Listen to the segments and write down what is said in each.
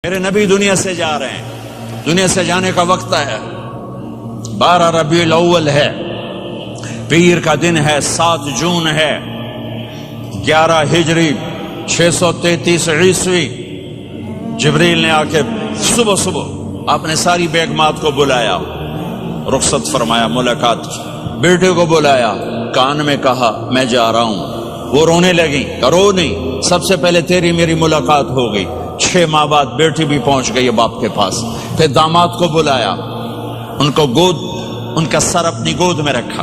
میرے نبی دنیا سے جا رہے ہیں، دنیا سے جانے کا وقت ہے، 12 ربیع الاول ہے، پیر کا دن ہے، 7 جون ہے، 11 ہجری 633 عیسوی۔ جبریل نے آ کے صبح صبح آپ نے ساری بیگمات کو بلایا، رخصت فرمایا، ملاقات کی، بیٹے کو بلایا، کان میں کہا میں جا رہا ہوں۔ وہ رونے لگی، رو نہیں، سب سے پہلے تیری میری ملاقات ہو گئی۔ 6 ماہ بعد بیٹی بھی پہنچ گئی باپ کے پاس۔ پھر داماد کو بلایا، ان کو ان کا سر اپنی گود میں رکھا،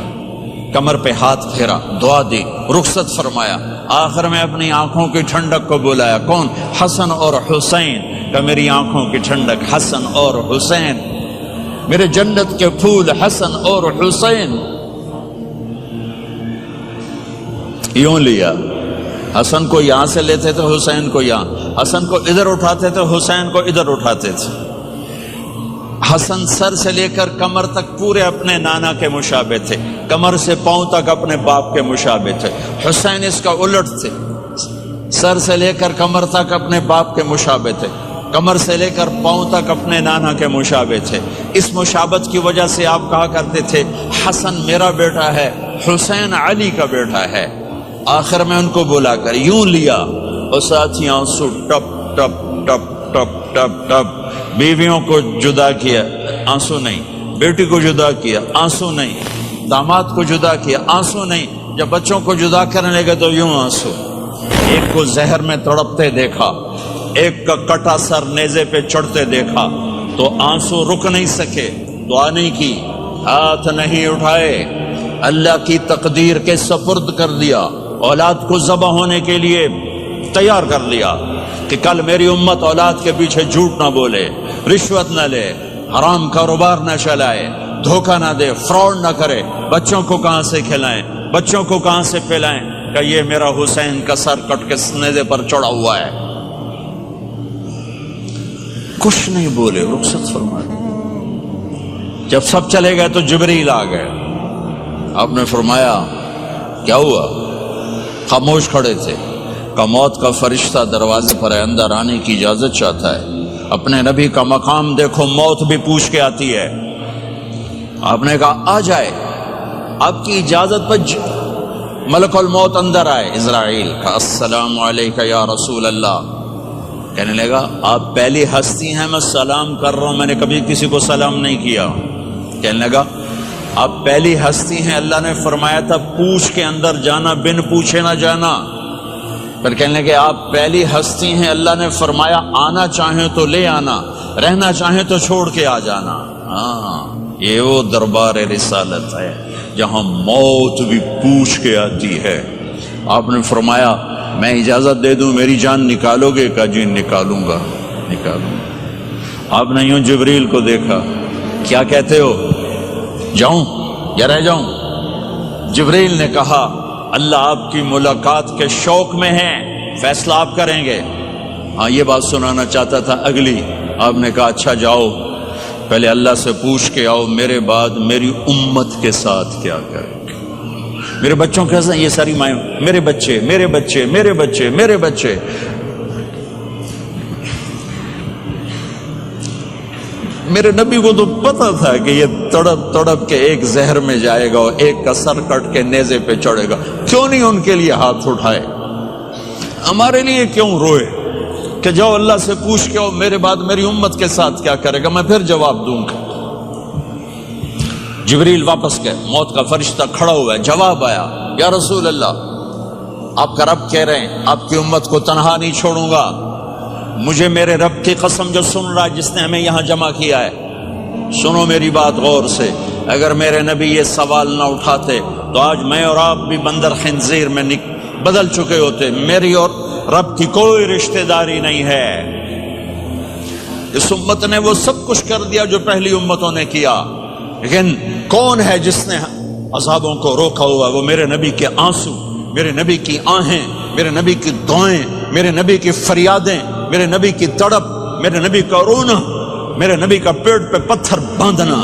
کمر پہ ہاتھ پھیرا، دعا دی، رخصت فرمایا۔ آخر میں اپنی آنکھوں کی ٹھنڈک کو بلایا، کون؟ حسن اور حسین کا، میری آنکھوں کی ٹھنڈک حسن اور حسین، میرے جنت کے پھول حسن اور حسین۔ یوں لیا، حسن کو یہاں سے لیتے تھے، حسین کو یہاں، حسن کو ادھر اٹھاتے تھے، حسین کو ادھر اٹھاتے تھے۔ حسن سر سے لے کر کمر تک پورے اپنے نانا کے مشابہ تھے، کمر سے پاؤں تک اپنے باپ کے مشابہ تھے۔ حسین اس کا الٹ تھے، سر سے لے کر کمر تک اپنے باپ کے مشابہ تھے، کمر سے لے کر پاؤں تک اپنے نانا کے مشابہ تھے۔ اس مشابہت کی وجہ سے آپ کہا کرتے تھے حسن میرا بیٹا ہے، حسین علی کا بیٹا ہے۔ آخر میں ان کو بلا کر یوں لیا، اور ساتھی آنسو ٹپ ٹپ ٹپ ٹپ ٹپ ٹپ۔ بیویوں کو جدا کیا، آنسو نہیں، بیٹی کو جدا کیا، آنسو نہیں، داماد کو جدا کیا، آنسو نہیں، جب بچوں کو جدا کرنے لگے تو یوں آنسو۔ ایک کو زہر میں تڑپتے دیکھا، ایک کا کٹا سر نیزے پہ چڑھتے دیکھا تو آنسو رک نہیں سکے، دعا نہیں کی، ہاتھ نہیں اٹھائے، اللہ کی تقدیر کے سپرد کر دیا، اولاد کو ذبح ہونے کے لیے تیار کر لیا کہ کل میری امت اولاد کے پیچھے جھوٹ نہ بولے، رشوت نہ لے، حرام کاروبار نہ چلائے، دھوکہ نہ دے، فراڈ نہ کرے۔ بچوں کو کہاں سے کھلائیں، بچوں کو کہاں سے پلائیں، کہ یہ میرا حسین کا سر کٹ کے نیزے پر چڑھا ہوا ہے۔ کچھ نہیں بولے، رخصت فرمایا۔ جب سب چلے گئے تو جبریل آ گئے، آپ نے فرمایا کیا ہوا؟ خاموش کھڑے تھے، کہ موت کا فرشتہ دروازے پر ہے، اندر آنے کی اجازت چاہتا ہے۔ اپنے نبی کا مقام دیکھو، موت بھی پوچھ کے آتی ہے۔ آپ نے کہا آ جائے، آپ کی اجازت پر ملک الموت اندر آئے۔ اسرائیل کا السلام علیکہ یا رسول اللہ، کہنے لگا آپ پہلی ہستی ہیں، میں سلام کر رہا ہوں، میں نے کبھی کسی کو سلام نہیں کیا۔ کہنے لگا آپ پہلی ہستی ہیں، اللہ نے فرمایا تھا پوچھ کے اندر جانا، بن پوچھے نہ جانا۔ پھر کہنے لگے آپ پہلی ہستی ہیں، اللہ نے فرمایا آنا چاہیں تو لے آنا، رہنا چاہیں تو چھوڑ کے آ جانا۔ ہاں، یہ وہ دربار رسالت ہے جہاں موت بھی پوچھ کے آتی ہے۔ آپ نے فرمایا میں اجازت دے دوں میری جان نکالو گے؟ کہا جی نکالوں گا، نکالوں گا۔ آپ نے یوں جبریل کو دیکھا، کیا کہتے ہو، جاؤں یا رہ جاؤں؟ جبریل نے کہا اللہ آپ کی ملاقات کے شوق میں ہے، فیصلہ آپ کریں گے۔ ہاں یہ بات سنانا چاہتا تھا اگلی۔ آپ نے کہا اچھا جاؤ، پہلے اللہ سے پوچھ کے آؤ میرے بعد میری امت کے ساتھ کیا کریں گے، میرے بچوں کے ساتھ۔ یہ ساری مائیں، میرے بچے میرے بچے میرے بچے میرے بچے۔ میرے نبی کو تو پتا تھا کہ یہ تڑپ تڑپ کے ایک زہر میں جائے گا اور ایک کا سر کٹ کے نیزے پہ چڑھے گا، کیوں نہیں ان کے لیے ہاتھ اٹھائے؟ ہمارے لیے کیوں روئے کہ جاؤ اللہ سے پوچھ کے آؤ میرے بعد میری امت کے ساتھ کیا کرے گا، میں پھر جواب دوں گا۔ جبریل واپس گئے، موت کا فرشتہ کھڑا ہوا ہے، جواب آیا یا رسول اللہ آپ کا رب کہہ رہے ہیں آپ کی امت کو تنہا نہیں چھوڑوں گا۔ مجھے میرے رب کی قسم جو سن رہا ہے جس نے ہمیں یہاں جمع کیا ہے، سنو میری بات غور سے، اگر میرے نبی یہ سوال نہ اٹھاتے تو آج میں اور آپ بھی بندر خنزیر میں بدل چکے ہوتے۔ میری اور رب کی کوئی رشتہ داری نہیں ہے۔ اس امت نے وہ سب کچھ کر دیا جو پہلی امتوں نے کیا، لیکن کون ہے جس نے عذابوں کو روکا ہوا؟ وہ میرے نبی کے آنسو، میرے نبی کی آہیں، میرے نبی کی دعائیں، میرے نبی کی فریادیں، میرے نبی کی تڑپ، میرے نبی کا رونا، میرے نبی کا پیٹ پہ پتھر باندھنا،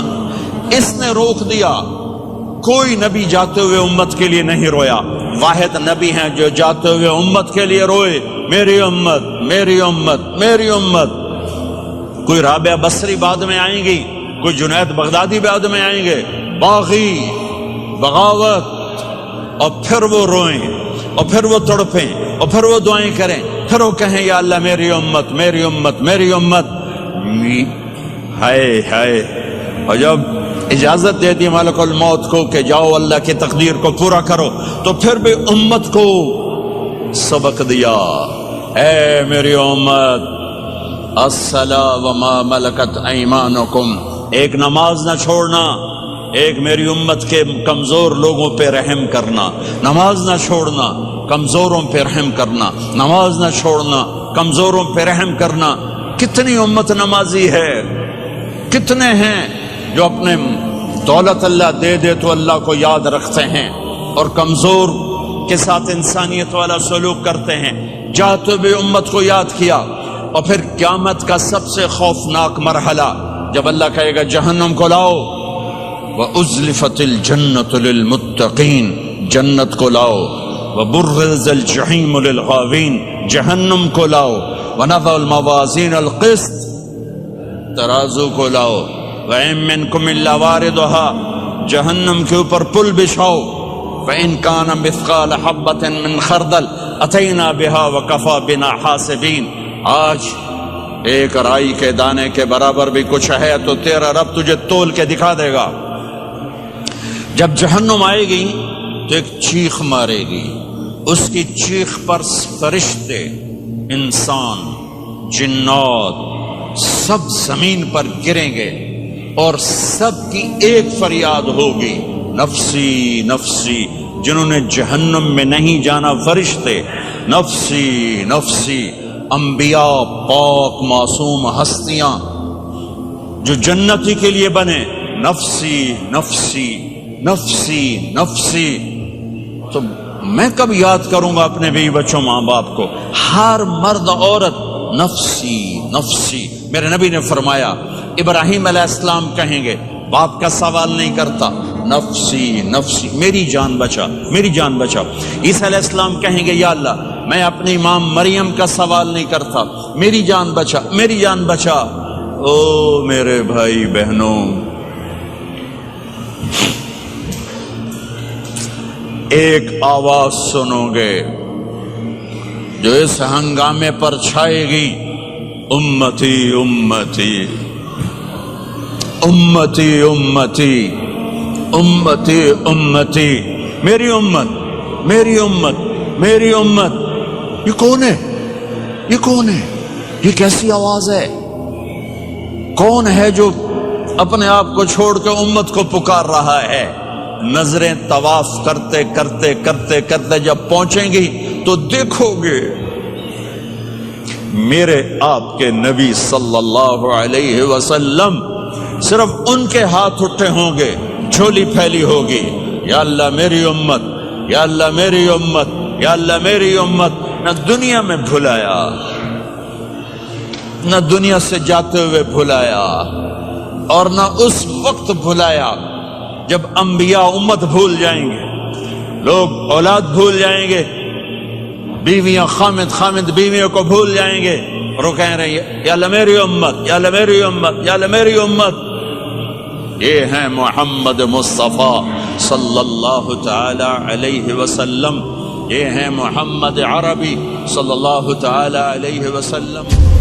اس نے روک دیا۔ کوئی نبی جاتے ہوئے امت کے لیے نہیں رویا، واحد نبی ہیں جو جاتے ہوئے امت کے لیے روئے، میری امت میری امت میری امت۔ کوئی رابعہ بصری بعد میں آئیں گی، کوئی جنید بغدادی بعد میں آئیں گے، باغی، بغاوت، اور پھر وہ روئیں اور پھر وہ تڑپیں اور پھر وہ دعائیں کریں، پھر وہ کہیں یا اللہ میری امت میری امت میری امت۔ ہائے ہائے، اور جب اجازت دے دی ملک الموت کو کہ جاؤ اللہ کی تقدیر کو پورا کرو، تو پھر بھی امت کو سبق دیا، اے میری امت الصلاۃ وما ملکت ایمانکم، ایک نماز نہ چھوڑنا، ایک میری امت کے کمزور لوگوں پہ رحم کرنا، نماز نہ چھوڑنا، کمزوروں پہ رحم کرنا، نماز نہ چھوڑنا، کمزوروں پہ رحم کرنا۔ کتنی امت نمازی ہے، کتنے ہیں جو اپنے دولت اللہ دے دے تو اللہ کو یاد رکھتے ہیں اور کمزور کے ساتھ انسانیت والا سلوک کرتے ہیں، جاتے بھی امت کو یاد کیا۔ اور پھر قیامت کا سب سے خوفناک مرحلہ جب اللہ کہے گا جہنم کو لاؤ، وَأُزْلِفَتِ الْجَنَّةُ لِلْمُتَّقِينَ، جنت کو لاؤ، وَبُرِّزَ الْجَحِيمُ لِلْغَاوِينَ، جہنم کو لاؤ، وَنَضَعُ الْمَوَازِينَ الْقِسْطَ، ترازو کو لاؤ، وَإِن مِّنكُمْ إِلَّا وَارِدُهَا، جہنم کے اوپر پل بچھاؤ، وَإِن كَانَ مِثْقَالَ حَبَّةٍ مِّنْ خَرْدَلٍ أَتَيْنَا بِهَا وَكَفَىٰ بِنَا حَاسِبِينَ۔ آج ایک رائی کے دانے کے برابر بھی کچھ ہے تو تیرا رب تجھے تول کے دکھا دے گا۔ جب جہنم آئے گی تو ایک چیخ مارے گی، اس کی چیخ پر فرشتے، انسان، جنات سب زمین پر گریں گے اور سب کی ایک فریاد ہوگی، نفسی نفسی۔ جنہوں نے جہنم میں نہیں جانا فرشتے، نفسی نفسی۔ انبیاء، پاک معصوم ہستیاں جو جنتی کے لیے بنے، نفسی نفسی نفسی نفسی۔ تو میں کب یاد کروں گا اپنے بیوی بچوں ماں باپ کو؟ ہر مرد عورت نفسی نفسی۔ میرے نبی نے فرمایا ابراہیم علیہ السلام کہیں گے، باپ کا سوال نہیں کرتا، نفسی نفسی، میری جان بچا میری جان بچا۔ عیسیٰ علیہ السلام کہیں گے یا اللہ میں اپنی ماں مریم کا سوال نہیں کرتا، میری جان بچا میری جان بچا۔ او میرے بھائی بہنوں، ایک آواز سنو گے جو اس ہنگامے پر چھائے گی، امتی امتی امتی امتی امتی امتی، میری امت میری امت میری امت۔ یہ کون ہے؟ یہ کون ہے؟ یہ کیسی آواز ہے؟ کون ہے جو اپنے آپ کو چھوڑ کے امت کو پکار رہا ہے؟ نظریں طواف کرتے کرتے کرتے کرتے جب پہنچیں گی تو دیکھو گے میرے آپ کے نبی صلی اللہ علیہ وسلم، صرف ان کے ہاتھ اٹھے ہوں گے، جھولی پھیلی ہوگی، یا اللہ میری امت یا اللہ میری امت یا اللہ میری امت۔ نہ دنیا میں بھلایا، نہ دنیا سے جاتے ہوئے بھلایا، اور نہ اس وقت بھلایا جب انبیاء امت بھول جائیں گے، لوگ اولاد بھول جائیں گے، بیویاں خامد بیویوں کو بھول جائیں گے، اور وہ کہہ رہے ہیں یا اللہ میری امت یا اللہ میری امت یا اللہ میری امت۔ یہ ہیں محمد مصطفیٰ صلی اللہ تعالی علیہ وسلم، یہ ہیں محمد عربی صلی اللہ تعالی علیہ وسلم۔